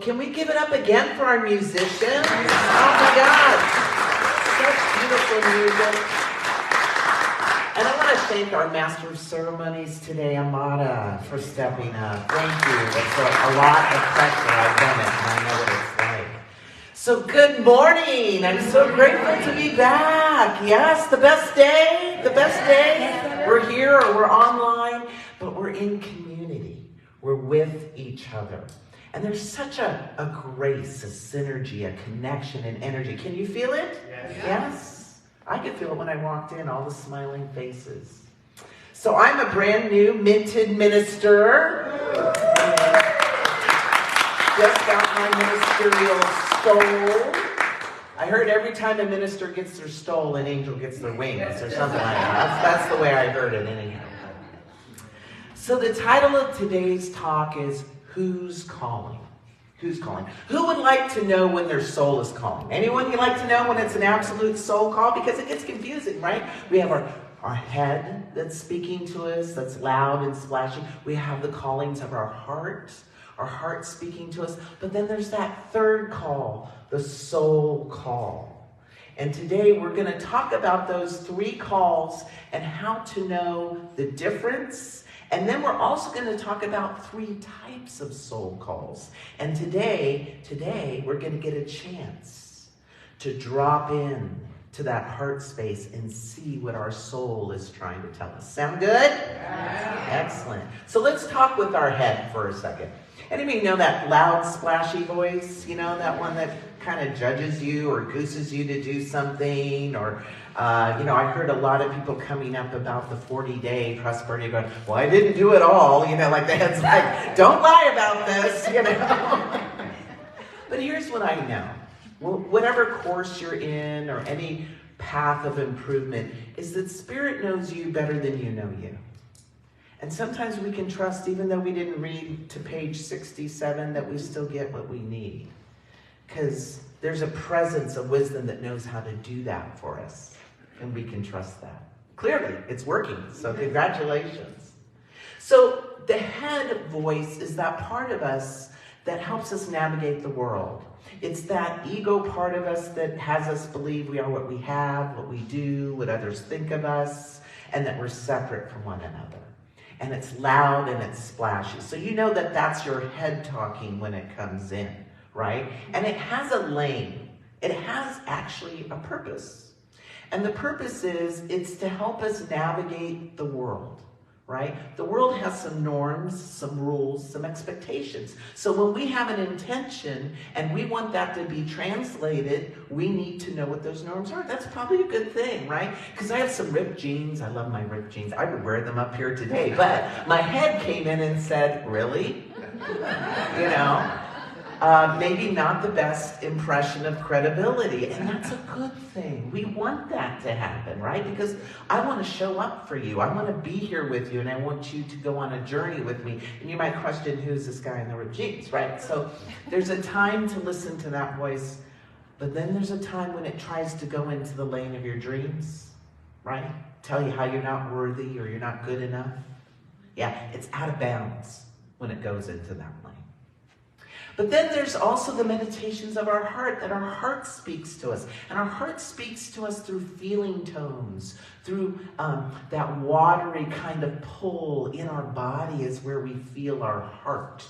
can we give it up again for our musicians? Oh my God. Such beautiful music. And I want to thank our Master of Ceremonies today, Amada, for stepping up. Thank you. It's a lot of pressure. I've done it, and I know what it's like. So good morning. I'm so grateful to be back. Yes, the best day. The best day. We're here or we're online, but we're in community. We're with each other. And there's such a grace, a synergy, a connection, and energy. Can you feel it? Yes? I could feel it when I walked in, all the smiling faces. So I'm a brand new minted minister. Just got my ministerial stole. I heard every time a minister gets their stole, an angel gets their wings or something like that. That's the way I heard it anyhow. So the title of today's talk is Who's Calling? Who's calling? Who would like to know when their soul is calling? Anyone you like to know when it's an absolute soul call? Because it gets confusing, right? We have our head that's speaking to us, that's loud and splashy. We have the callings of our heart speaking to us. But then there's that third call, the soul call. And today we're going to talk about those three calls and how to know the difference. And then we're also going to talk about three types of soul calls. And today we're going to get a chance to drop in to that heart space and see what our soul is trying to tell us. Sound good? Yeah. Excellent. So let's talk with our head for a second. Anybody know that loud, splashy voice? You know, that one that kind of judges you or gooses you to do something? Or, I heard a lot of people coming up about the 40-day prosperity going, well, I didn't do it all. Like the head's like, don't lie about this, But here's what I know. Whatever course you're in or any path of improvement is that Spirit knows you better than you know you. And sometimes we can trust, even though we didn't read to page 67, that we still get what we need. Because there's a presence of wisdom that knows how to do that for us. And we can trust that. Clearly, it's working. So congratulations. So the head voice is that part of us that helps us navigate the world. It's that ego part of us that has us believe we are what we have, what we do, what others think of us, and that we're separate from one another. And it's loud and it's splashy. So you know that that's your head talking when it comes in, right? And it has a lane. It has actually a purpose. And the purpose is, it's to help us navigate the world, right? The world has some norms, some rules, some expectations. So when we have an intention and we want that to be translated, we need to know what those norms are. That's probably a good thing, right? Because I have some ripped jeans. I love my ripped jeans. I would wear them up here today. But my head came in and said, really? Maybe not the best impression of credibility. And that's a good thing. We want that to happen, right? Because I want to show up for you. I want to be here with you, and I want you to go on a journey with me. And you might question, who's this guy in the ripped jeans, right? So there's a time to listen to that voice, but then there's a time when it tries to go into the lane of your dreams, right? Tell you how you're not worthy or you're not good enough. Yeah, it's out of bounds when it goes into that lane. But then there's also the meditations of our heart, that our heart speaks to us. And our heart speaks to us through feeling tones, through that watery kind of pull in our body is where we feel our heart,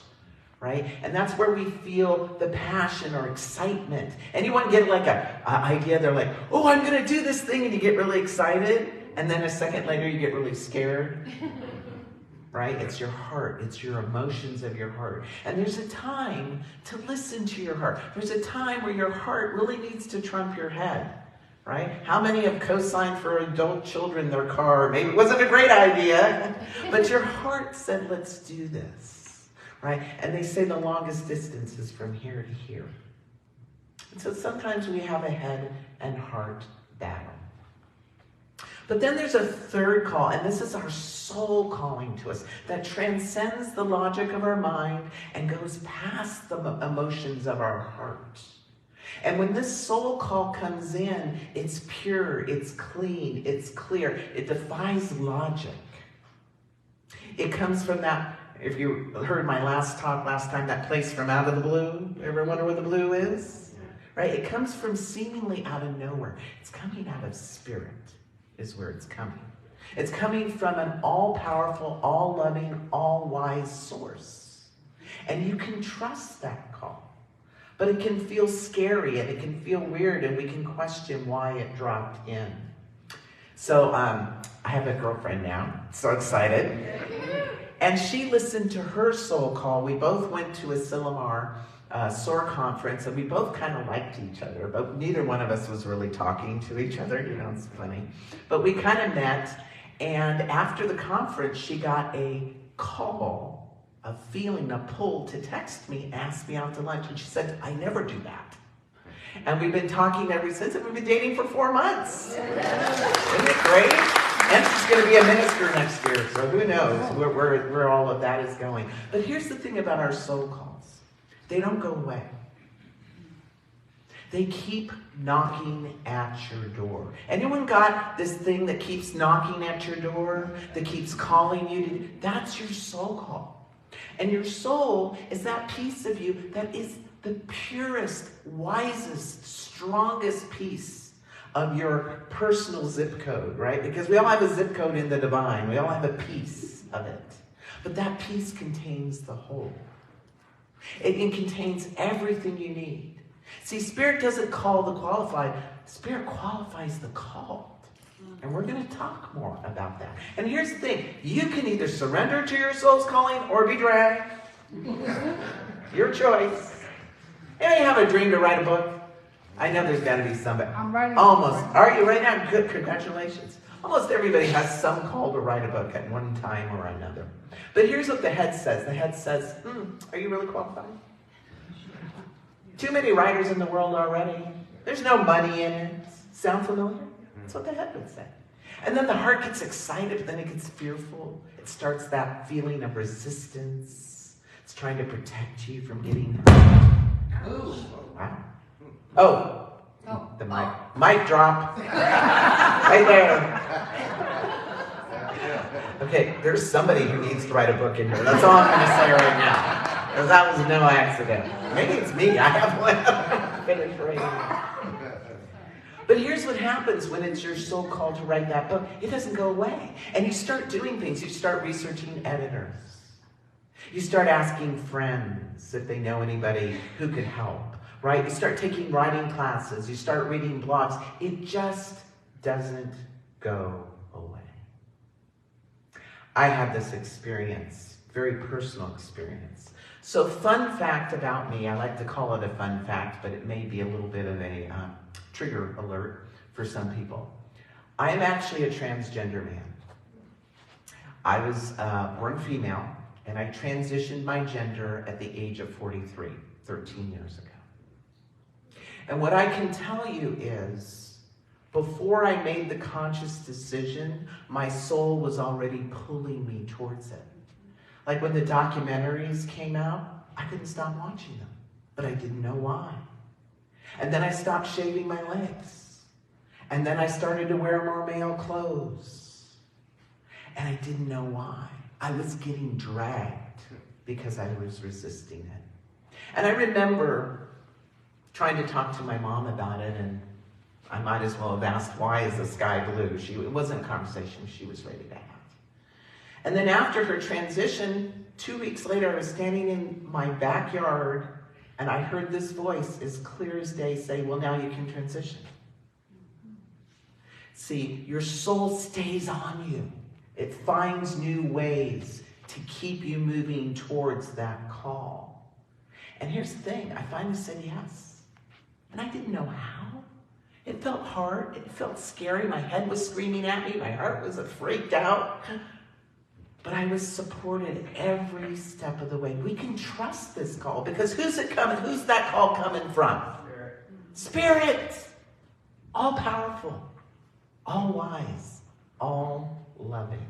right? And that's where we feel the passion or excitement. Anyone get like a idea? They're like, oh, I'm going to do this thing, and you get really excited. And then a second later, you get really scared. Right? It's your heart. It's your emotions of your heart. And there's a time to listen to your heart. There's a time where your heart really needs to trump your head. Right? How many have co-signed for adult children their car? Maybe it wasn't a great idea, but your heart said, let's do this. Right? And they say the longest distance is from here to here. And so sometimes we have a head and heart battle. But then there's a third call, and this is our soul calling to us, that transcends the logic of our mind and goes past the emotions of our heart. And when this soul call comes in, it's pure, it's clean, it's clear. It defies logic. It comes from that, If you heard my last talk last time, that place from out of the blue, ever wonder where the blue is? Right? It comes from seemingly out of nowhere. It's coming out of spirit is where it's coming. It's coming from an all-powerful, all-loving, all-wise source. And you can trust that call. But it can feel scary and it can feel weird and we can question why it dropped in. So I have a girlfriend now, so excited. And she listened to her soul call. We both went to a Silomar SOAR conference and we both kind of liked each other, but neither one of us was really talking to each other. You know, it's funny. But we kind of met, and after the conference, she got a call, a feeling, a pull to text me, ask me out to lunch, and she said, I never do that. And we've been talking ever since, and we've been dating for 4 months. Isn't it great? And she's going to be a minister next year, so who knows where all of that is going. But here's the thing about our soul calls. They don't go away. They keep knocking at your door. Anyone got this thing that keeps knocking at your door, that keeps calling you? That's your soul call. And your soul is that piece of you that is the purest, wisest, strongest piece of your personal zip code, right? Because we all have a zip code in the divine. We all have a piece of it. But that piece contains the whole. It contains everything you need. See, Spirit doesn't call the qualified. Spirit qualifies the called. And we're going to talk more about that. And here's the thing. You can either surrender to your soul's calling or be dragged. Your choice. You have a dream to write a book? I know there's got to be somebody. I'm writing Almost. a book. Are you right now? Good. Congratulations. Almost everybody has some call to write a book at one time or another. But here's what the head says. The head says, are you really qualified? Too many writers in the world already. There's no money in it. Sound familiar? That's what the head would say. And then the heart gets excited, but then it gets fearful. It starts that feeling of resistance. It's trying to protect you from getting hurt. Ooh. Wow. Oh. The mic drop. Right there. Okay, there's somebody who needs to write a book in here. That's all I'm going to say right now. Because that was no accident. Maybe it's me. I have one. Finished writing. But here's what happens when it's your soul call to write that book. It doesn't go away. And you start doing things. You start researching editors. You start asking friends if they know anybody who could help. Right? You start taking writing classes. You start reading blogs. It just doesn't go away. I had this experience, very personal experience. So fun fact about me, I like to call it a fun fact, but it may be a little bit of a trigger alert for some people. I am actually a transgender man. I was born female, and I transitioned my gender at the age of 43, 13 years ago. And what I can tell you is, before I made the conscious decision, my soul was already pulling me towards it. Like when the documentaries came out, I couldn't stop watching them, but I didn't know why. And then I stopped shaving my legs. And then I started to wear more male clothes. And I didn't know why. I was getting dragged because I was resisting it. And I remember trying to talk to my mom about it, and I might as well have asked, why is the sky blue? It wasn't a conversation she was ready to have. And then after her transition, 2 weeks later, I was standing in my backyard, and I heard this voice as clear as day say, well, now you can transition. See, your soul stays on you. It finds new ways to keep you moving towards that call. And here's the thing, I finally said yes. And I didn't know how. It felt hard. It felt scary. My head was screaming at me. My heart was freaked out. But I was supported every step of the way. We can trust this call because who's it coming? Who's that call coming from? Spirit. All powerful, all wise, all loving.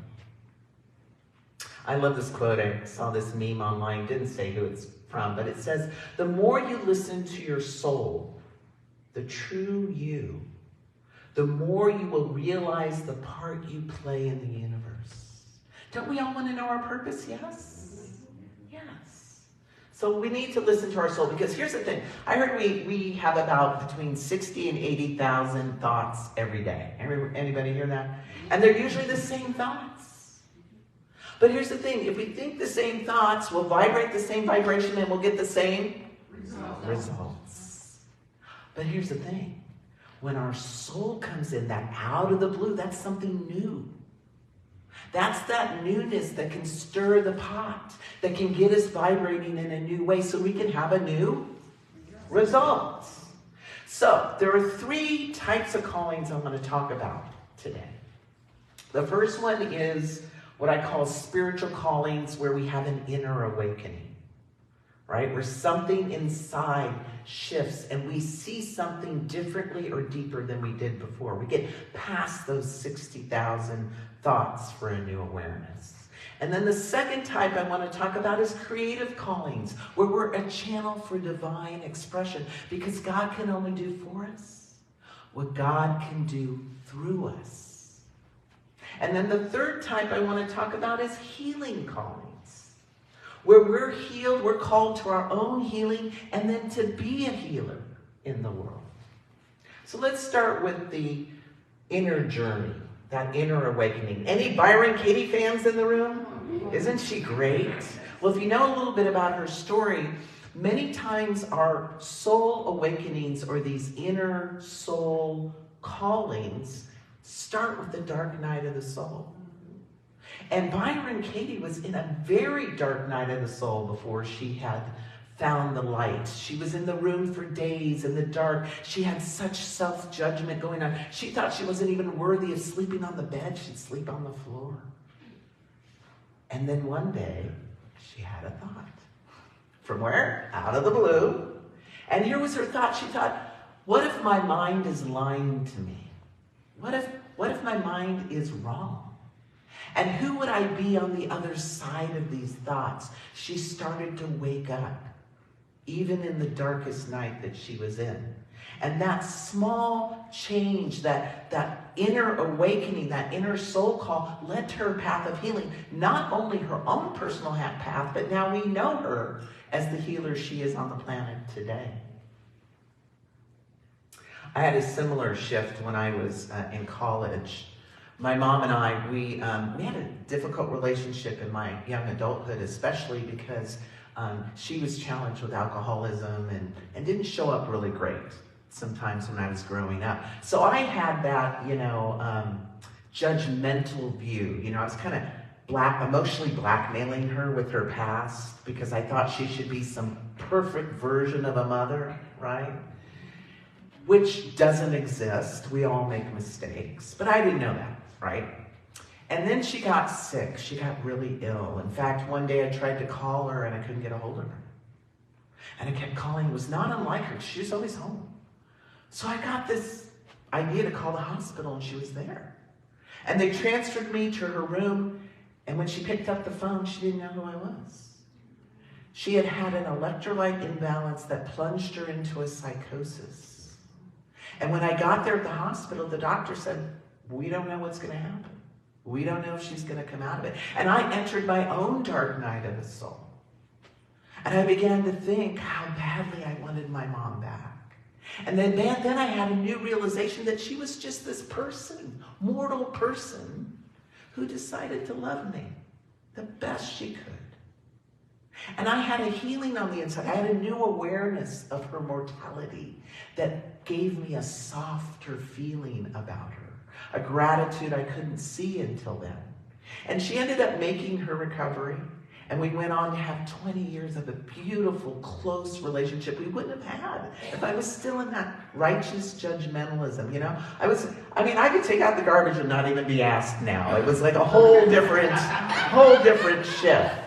I love this quote. I saw this meme online. Didn't say who it's from, but it says, the more you listen to your soul, the true you, the more you will realize the part you play in the universe. Don't we all want to know our purpose? Yes? Yes. So we need to listen to our soul, because here's the thing. I heard we have about between 60 and 80,000 thoughts every day. Anybody hear that? And they're usually the same thoughts. But here's the thing. If we think the same thoughts, we'll vibrate the same vibration and we'll get the same results. But here's the thing. When our soul comes in, that out of the blue, that's something new. That's that newness that can stir the pot, that can get us vibrating in a new way so we can have a new result. So there are 3 types of callings I want to talk about today. The first one is what I call spiritual callings, where we have an inner awakening, right? Where something inside shifts and we see something differently or deeper than we did before. We get past those 60,000 thoughts for a new awareness. And then the second type I want to talk about is creative callings, where we're a channel for divine expression, because God can only do for us what God can do through us. And then the third type I want to talk about is healing callings, where we're healed, we're called to our own healing, and then to be a healer in the world. So let's start with the inner journey, that inner awakening. Any Byron Katie fans in the room? Isn't she great? Well, if you know a little bit about her story, many times our soul awakenings, or these inner soul callings, start with the dark night of the soul. And Byron Katie was in a very dark night of the soul before she had found the light. She was in the room for days in the dark. She had such self-judgment going on. She thought she wasn't even worthy of sleeping on the bed. She'd sleep on the floor. And then one day, she had a thought. From where? Out of the blue. And here was her thought. She thought, what if my mind is lying to me? What if my mind is wrong? And who would I be on the other side of these thoughts? She started to wake up, even in the darkest night that she was in. And that small change, that inner awakening, that inner soul call, led to her path of healing. Not only her own personal path, but now we know her as the healer she is on the planet today. I had a similar shift when I was in college. My mom and I, we had a difficult relationship in my young adulthood, especially because she was challenged with alcoholism and didn't show up really great sometimes when I was growing up. So I had that, judgmental view. I was kind of emotionally blackmailing her with her past, because I thought she should be some perfect version of a mother, right? Which doesn't exist. We all make mistakes. But I didn't know that, right? And then she got sick. She got really ill. In fact, one day I tried to call her and I couldn't get a hold of her. And I kept calling. It was not unlike her. She was always home. So I got this idea to call the hospital, and she was there. And they transferred me to her room, and when she picked up the phone, she didn't know who I was. She had had an electrolyte imbalance that plunged her into a psychosis. And when I got there at the hospital, the doctor said, we don't know what's going to happen. We don't know if she's going to come out of it. And I entered my own dark night of the soul. And I began to think how badly I wanted my mom back. And then I had a new realization that she was just this person, mortal person, who decided to love me the best she could. And I had a healing on the inside. I had a new awareness of her mortality that gave me a softer feeling about her, a gratitude I couldn't see until then. And she ended up making her recovery, and we went on to have 20 years of a beautiful, close relationship we wouldn't have had if I was still in that righteous judgmentalism, I could take out the garbage and not even be asked now. It was like a whole different shift.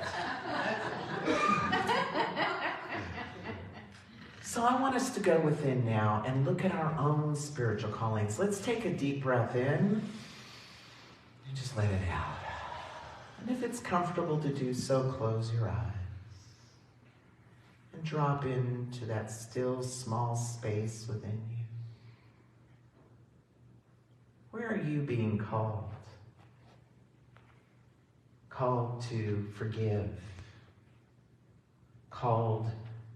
So I want us to go within now and look at our own spiritual callings. Let's take a deep breath in and just let it out. And if it's comfortable to do so, close your eyes and drop into that still small space within you. Where are you being called? Called to forgive, called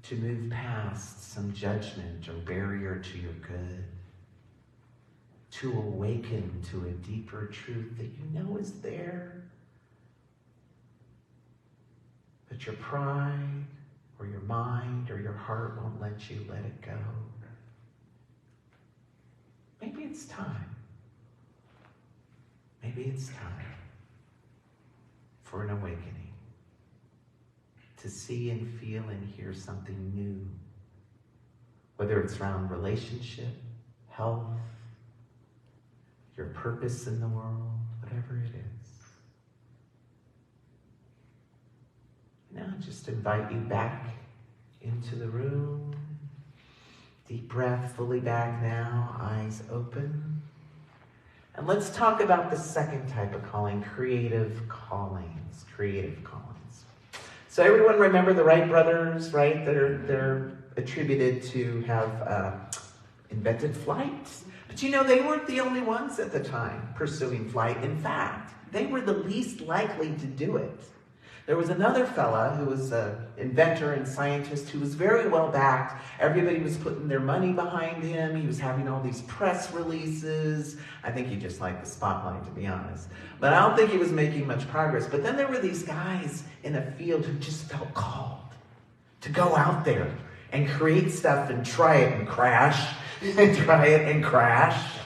to move past some judgment or barrier to your good, to awaken to a deeper truth that you know is there, but your pride or your mind or your heart won't let you let it go. Maybe it's time. Maybe it's time for an awakening, to see and feel and hear something new, whether it's around relationship, health, your purpose in the world, whatever it is. Now just invite you back into the room. Deep breath, fully back now, eyes open. And let's talk about the second type of calling, creative callings. Creative callings. So everyone remember the Wright brothers, right? They're attributed to have invented flight. But you know, they weren't the only ones at the time pursuing flight. In fact, they were the least likely to do it. There was another fella who was an inventor and scientist who was very well backed. Everybody was putting their money behind him. He was having all these press releases. I think he just liked the spotlight, to be honest. But I don't think he was making much progress. But then there were these guys in a field who just felt called to go out there and create stuff and try it and crash, and try it and crash.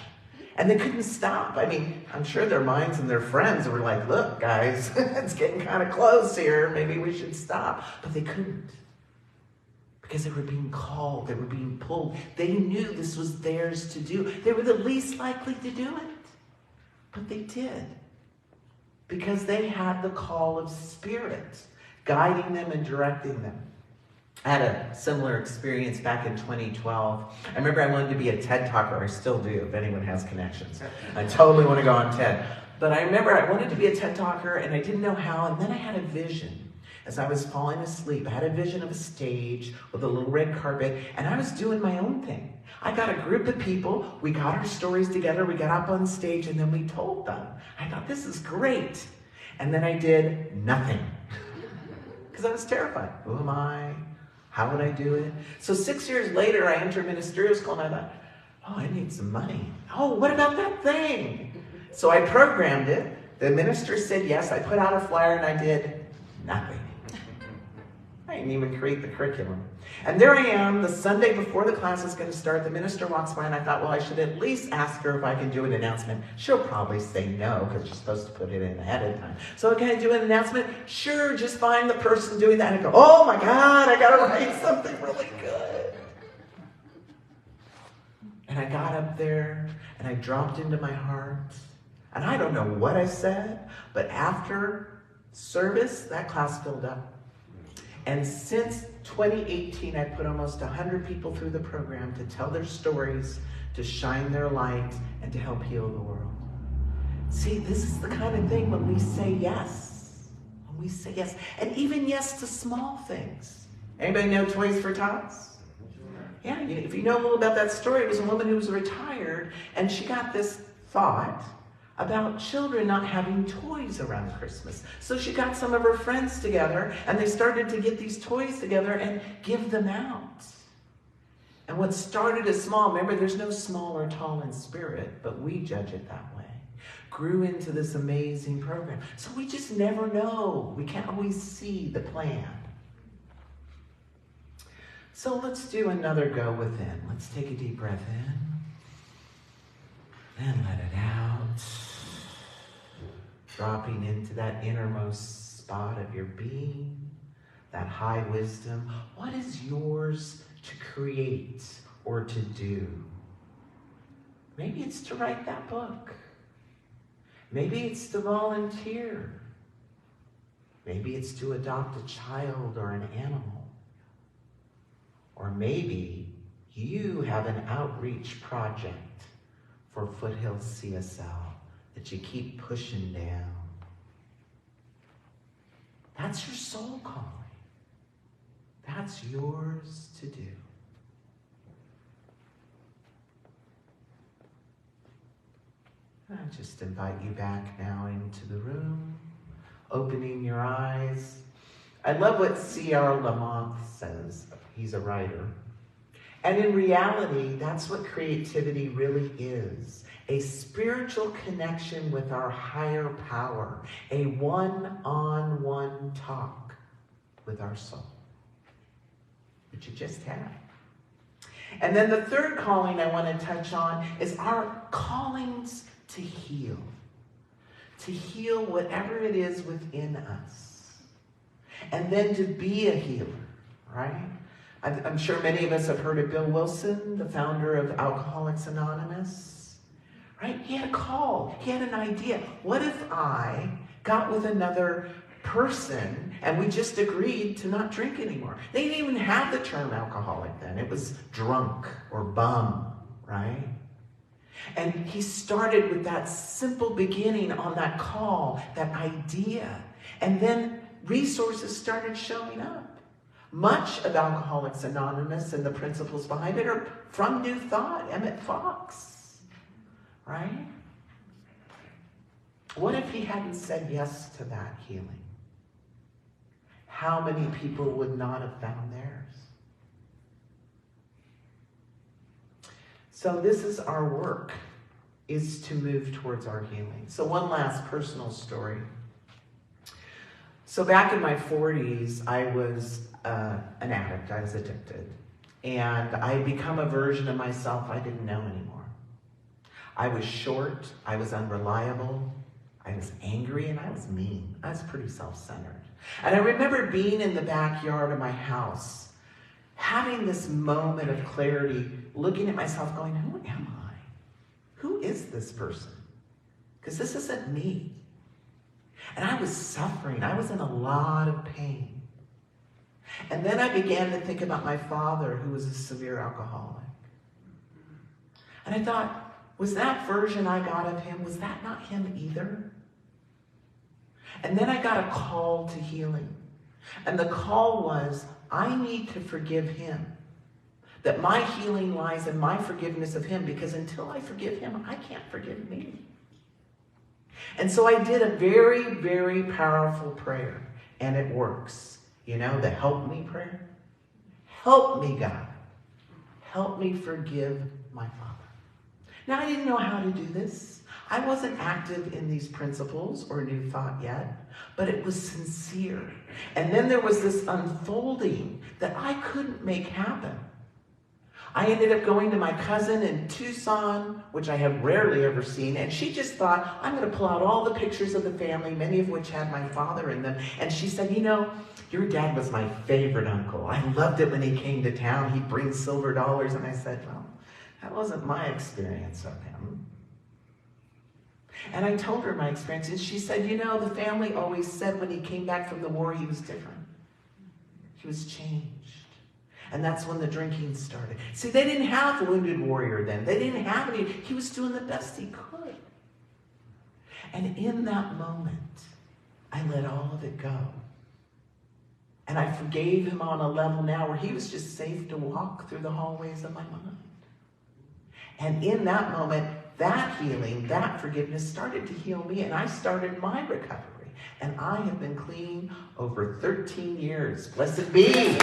And they couldn't stop. I mean, I'm sure their minds and their friends were like, look, guys, it's getting kind of close here. Maybe we should stop. But they couldn't. Because they were being called. They were being pulled. They knew this was theirs to do. They were the least likely to do it. But they did. Because they had the call of Spirit guiding them and directing them. I had a similar experience back in 2012. I remember I wanted to be a TED talker. I still do, if anyone has connections. I totally want to go on TED. But I remember I wanted to be a TED talker, and I didn't know how. And then I had a vision. As I was falling asleep, I had a vision of a stage with a little red carpet, and I was doing my own thing. I got a group of people. We got our stories together. We got up on stage, and then we told them. I thought, this is great. And then I did nothing. Because I was terrified. Who am I? How would I do it? So 6 years later, I entered ministerial school, and I thought, oh, I need some money. Oh, what about that thing? So I programmed it. The minister said yes. I put out a flyer, and I did nothing. I didn't even create the curriculum. And there I am, the Sunday before the class is going to start. The minister walks by, and I thought, well, I should at least ask her if I can do an announcement. She'll probably say no, because you're supposed to put it in ahead of time. So can I do an announcement? Sure, just find the person doing that. And I go, oh my God, I got to write something really good. And I got up there, and I dropped into my heart. And I don't know what I said, but after service, that class filled up. And since 2018, I put almost 100 people through the program to tell their stories, to shine their light, and to help heal the world. See, this is the kind of thing when we say yes. When we say yes. And even yes to small things. Anybody know Toys for Tots? Yeah, if you know a little about that story, it was a woman who was retired, and she got this thought about children not having toys around Christmas. So she got some of her friends together, and they started to get these toys together and give them out. And what started as small, remember, there's no small or tall in spirit, but we judge it that way, grew into this amazing program. So we just never know. We can't always see the plan. So let's do another go within. Let's take a deep breath in, and let it out. Dropping into that innermost spot of your being, that high wisdom. What is yours to create or to do? Maybe it's to write that book. Maybe it's to volunteer. Maybe it's to adopt a child or an animal. Or maybe you have an outreach project for Foothills CSL that you keep pushing down. That's your soul calling. That's yours to do. I just invite you back now into the room, opening your eyes. I love what C.R. Lamont says. He's a writer. And in reality, that's what creativity really is. A spiritual connection with our higher power. A one-on-one talk with our soul. Which you just had. And then the third calling I want to touch on is our callings to heal. To heal whatever it is within us. And then to be a healer, right? I'm sure many of us have heard of Bill Wilson, the founder of Alcoholics Anonymous, right? He had a call. He had an idea. What if I got with another person and we just agreed to not drink anymore? They didn't even have the term alcoholic then. It was drunk or bum, right? And he started with that simple beginning on that call, that idea. And then resources started showing up. Much of Alcoholics Anonymous and the principles behind it are from New Thought, Emmett Fox, right? What if he hadn't said yes to that healing? How many people would not have found theirs? So this is our work, is to move towards our healing. So one last personal story. So back in my 40s, I was an addict. I was addicted. And I had become a version of myself I didn't know anymore. I was short. I was unreliable. I was angry, and I was mean. I was pretty self-centered. And I remember being in the backyard of my house, having this moment of clarity, looking at myself going, who am I? Who is this person? Because this isn't me. And I was suffering. I was in a lot of pain. And then I began to think about my father, who was a severe alcoholic. And I thought, was that version I got of him, was that not him either? And then I got a call to healing. And the call was, I need to forgive him. That my healing lies in my forgiveness of him, because until I forgive him, I can't forgive me. And so I did a very, very powerful prayer, and it works. You know, the help me prayer? Help me, God. Help me forgive my father. Now, I didn't know how to do this. I wasn't active in these principles or New Thought yet, but it was sincere. And then there was this unfolding that I couldn't make happen. I ended up going to my cousin in Tucson, which I have rarely ever seen, and she just thought, I'm going to pull out all the pictures of the family, many of which had my father in them. And she said, you know, your dad was my favorite uncle. I loved it when he came to town. He'd bring silver dollars. And I said, well, that wasn't my experience of him. And I told her my experience, and she said, you know, the family always said when he came back from the war, he was different. He was changed. And that's when the drinking started. See, they didn't have Wounded Warrior then. They didn't have any. He was doing the best he could. And in that moment, I let all of it go. And I forgave him on a level now where he was just safe to walk through the hallways of my mind. And in that moment, that healing, that forgiveness started to heal me, and I started my recovery. And I have been clean over 13 years. Blessed be.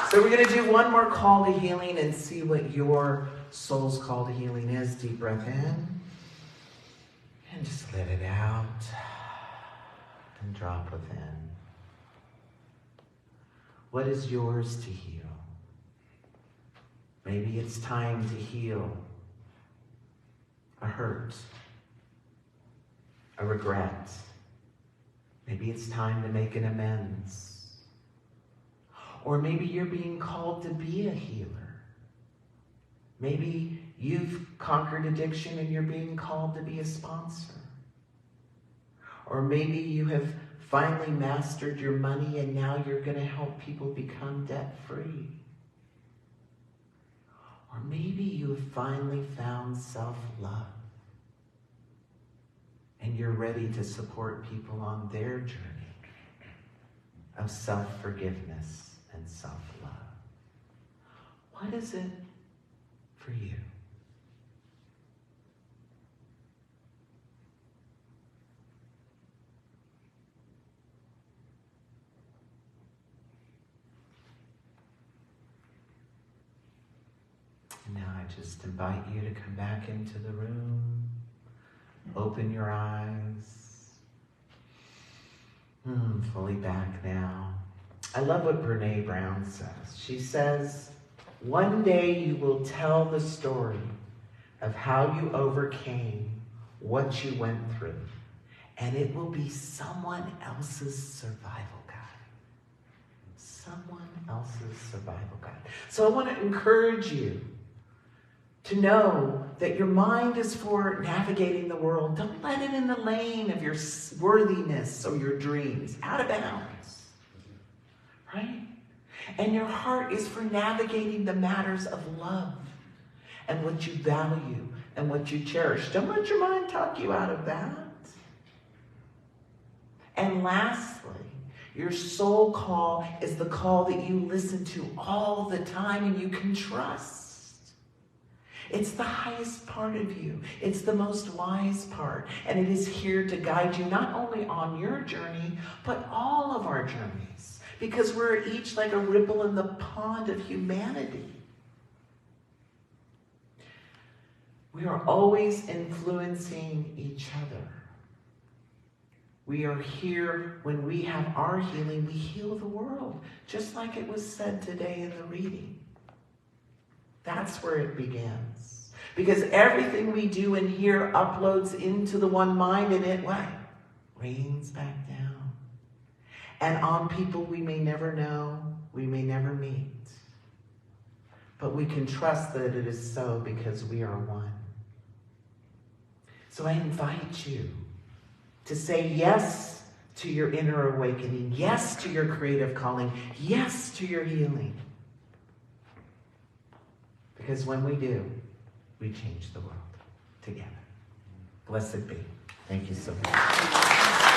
So we're going to do one more call to healing and see what your soul's call to healing is. Deep breath in. And just let it out. And drop within. What is yours to heal? Maybe it's time to heal a hurt, a regret. Maybe it's time to make an amends. Or maybe you're being called to be a healer. Maybe you've conquered addiction and you're being called to be a sponsor. Or maybe you have finally mastered your money and now you're going to help people become debt-free. Or maybe you have finally found self-love and you're ready to support people on their journey of self-forgiveness and self-love. What is it for you? And now I just invite you to come back into the room. Open your eyes. Fully back now. I love what Brene Brown says. She says, one day you will tell the story of how you overcame what you went through, and it will be someone else's survival guide. Someone else's survival guide. So I want to encourage you to know that your mind is for navigating the world. Don't let it in the lane of your worthiness or your dreams. Out of bounds. Right? And your heart is for navigating the matters of love and what you value and what you cherish. Don't let your mind talk you out of that. And lastly, your soul call is the call that you listen to all the time and you can trust. It's the highest part of you. It's the most wise part. And it is here to guide you not only on your journey, but all of our journeys. Because we're each like a ripple in the pond of humanity. We are always influencing each other. We are here when we have our healing, we heal the world, just like it was said today in the reading. That's where it begins. Because everything we do in here uploads into the one mind, and it what? Rains back down. And on people we may never know, we may never meet. But we can trust that it is so because we are one. So I invite you to say yes to your inner awakening, yes to your creative calling, yes to your healing. Because when we do, we change the world together. Blessed be. Thank you so much.